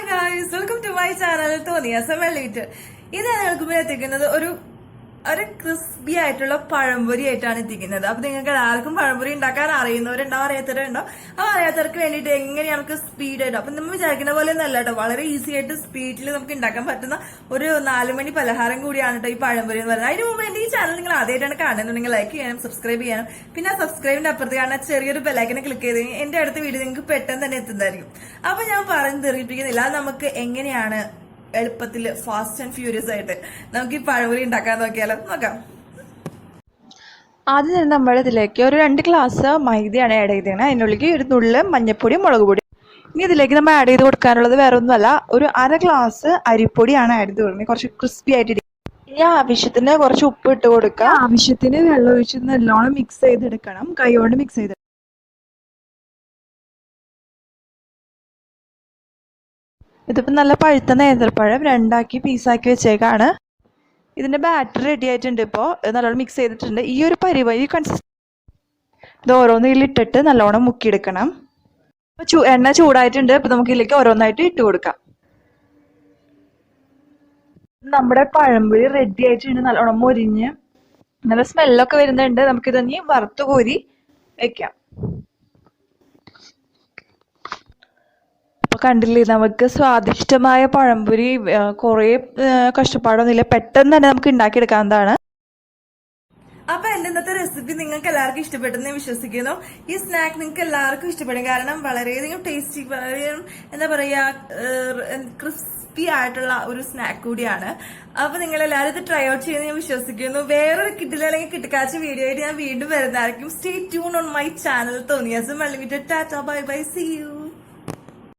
guys, welcome to my channel THONYASAM. ഇതാണ് ഞങ്ങൾക്ക് മുന്നിൽ എത്തിക്കുന്നത് ഒരു ക്രിസ്പി ആയിട്ടുള്ള പഴംപൊരി ആയിട്ടാണ് എത്തിക്കുന്നത്. അപ്പൊ നിങ്ങൾക്ക് എല്ലാവർക്കും പഴംപൊരി ഉണ്ടാക്കാൻ അറിയുന്നവരുണ്ടോ അറിയാത്തവരുണ്ടോ? അപ്പൊ അറിയാത്തവർക്ക് വേണ്ടിയിട്ട് എങ്ങനെയാണ് നമുക്ക് സ്പീഡായിട്ട്, അപ്പൊ നമ്മൾ വിചാരിക്കുന്ന പോലെ ഒന്നല്ല കേട്ടോ, വളരെ ഈസി ആയിട്ട് സ്പീഡിൽ നമുക്ക് ഉണ്ടാക്കാൻ പറ്റുന്ന ഒരു 4 മണി പലഹാരം കൂടിയാണ് കേട്ടോ ഈ പഴംപൊരി എന്ന് പറയുന്നത്. അതിന് മുമ്പ് എന്റെ ഈ ചാനൽ നിങ്ങൾ ആദ്യമായിട്ടാണ് കാണുന്നുണ്ടെങ്കിൽ ലൈക്ക് ചെയ്യാനും സബ്സ്ക്രൈബ് ചെയ്യാനും, പിന്നെ ആ സബ്സ്ക്രൈബിന്റെ അപ്പുറത്ത് കാണുന്ന ചെറിയൊരു ബെല്ലൈക്കനെ ക്ലിക്ക് ചെയ്ത് എന്റെ അടുത്ത വീഡിയോ നിങ്ങൾക്ക് പെട്ടെന്ന് തന്നെ എത്തുന്നതായിരിക്കും. അപ്പൊ ഞാൻ പറഞ്ഞു തെറിയിപ്പിക്കുന്നില്ല, നമുക്ക് എങ്ങനെയാണ് എളുപ്പത്തില് ഫാസ്റ്റ് ആൻഡ് ഫ്യൂരിയസ് ആയിട്ട് നമുക്ക് ഈ പഴംപൊരി ഉണ്ടാക്കാൻ നോക്കാം. ആദ്യം തന്നെ നമ്മൾ ഇതിലേക്ക് ഒരു 2 ഗ്ലാസ് മൈദയാണ് ആഡ് ചെയ്തത്. അതിനുള്ളിലേക്ക് ഒരു നുള്ള് മഞ്ഞപ്പൊടി, മുളക് പൊടി. ഇനി ഇതിലേക്ക് നമ്മൾ ആഡ് ചെയ്ത് കൊടുക്കാനുള്ളത് വേറെ ഒന്നുമല്ല, ഒരു 1/2 ഗ്ലാസ് അരിപ്പൊടിയാണ് ആഡ് ചെയ്ത് കൊടുക്കുന്നത്, കുറച്ച് ക്രിസ്പി ആയിട്ട്. ഇനി ആവശ്യത്തിന് കുറച്ച് ഉപ്പ് ഇട്ട് കൊടുക്കുക. ആവശ്യത്തിന് വെള്ളം ഒഴിച്ച് നല്ലോണം മിക്സ് ചെയ്തെടുക്കണം, കൈകൊണ്ട് മിക്സ് ചെയ്ത്. ഇതിപ്പോൾ നല്ല പഴുത്ത നേന്ത്രപ്പഴം 2 പീസാക്കി വെച്ചേക്കാണ്. ഇതിന്റെ ബാറ്റർ റെഡി ആയിട്ടുണ്ട്. ഇപ്പോൾ നല്ലോണം മിക്സ് ചെയ്തിട്ടുണ്ട്. ഈ ഒരു പരിപാടി ഇത് ഓരോന്ന് ഇതിലിട്ടിട്ട് നല്ലോണം മുക്കിയെടുക്കണം. എണ്ണ ചൂടായിട്ടുണ്ട്. ഇപ്പൊ നമുക്ക് ഇതിലേക്ക് ഓരോന്നായിട്ട് ഇട്ട് കൊടുക്കാം. നമ്മുടെ പഴംപൊരി റെഡി ആയിട്ടുണ്ട്, നല്ലോണം മൊരിഞ്ഞ് നല്ല സ്മെല്ലൊക്കെ വരുന്നുണ്ട്. നമുക്കിതൊന്ന് വറുത്ത് കോരി വെക്കാം. കണ്ടില്ലേ, നമുക്ക് സ്വാദിഷ്ടമായ പഴംപൊരി കുറേ കഷ്ടപ്പാടൊന്നുമില്ല, പെട്ടെന്ന് തന്നെ നമുക്ക് ഉണ്ടാക്കിയെടുക്കാവുന്നതാണ്. അപ്പൊ എന്റെ ഇന്നത്തെ റെസിപ്പി നിങ്ങൾക്ക് എല്ലാവർക്കും ഇഷ്ടപ്പെട്ടെന്ന് വിശ്വസിക്കുന്നു. ഈ സ്നാക്ക് നിങ്ങൾക്ക് എല്ലാവർക്കും ഇഷ്ടപ്പെടും, കാരണം വളരെയധികം ടേസ്റ്റി, വളരെ എന്താ പറയാ, ക്രിസ്പി ആയിട്ടുള്ള ഒരു സ്നാക്ക് കൂടിയാണ്. അപ്പൊ നിങ്ങൾ എല്ലാവരും ഇത് ട്രൈ ഔട്ട് ചെയ്യുന്ന ഞാൻ വിശ്വസിക്കുന്നു. വേറൊരു കിട്ടില്ല അല്ലെങ്കിൽ കിട്ടിക്കാച്ച വീഡിയോ ആയിട്ട് ഞാൻ വീണ്ടും വരുന്നതായിരിക്കും. Stay tune on my channel THONYASAM. Tata, bye bye, see U.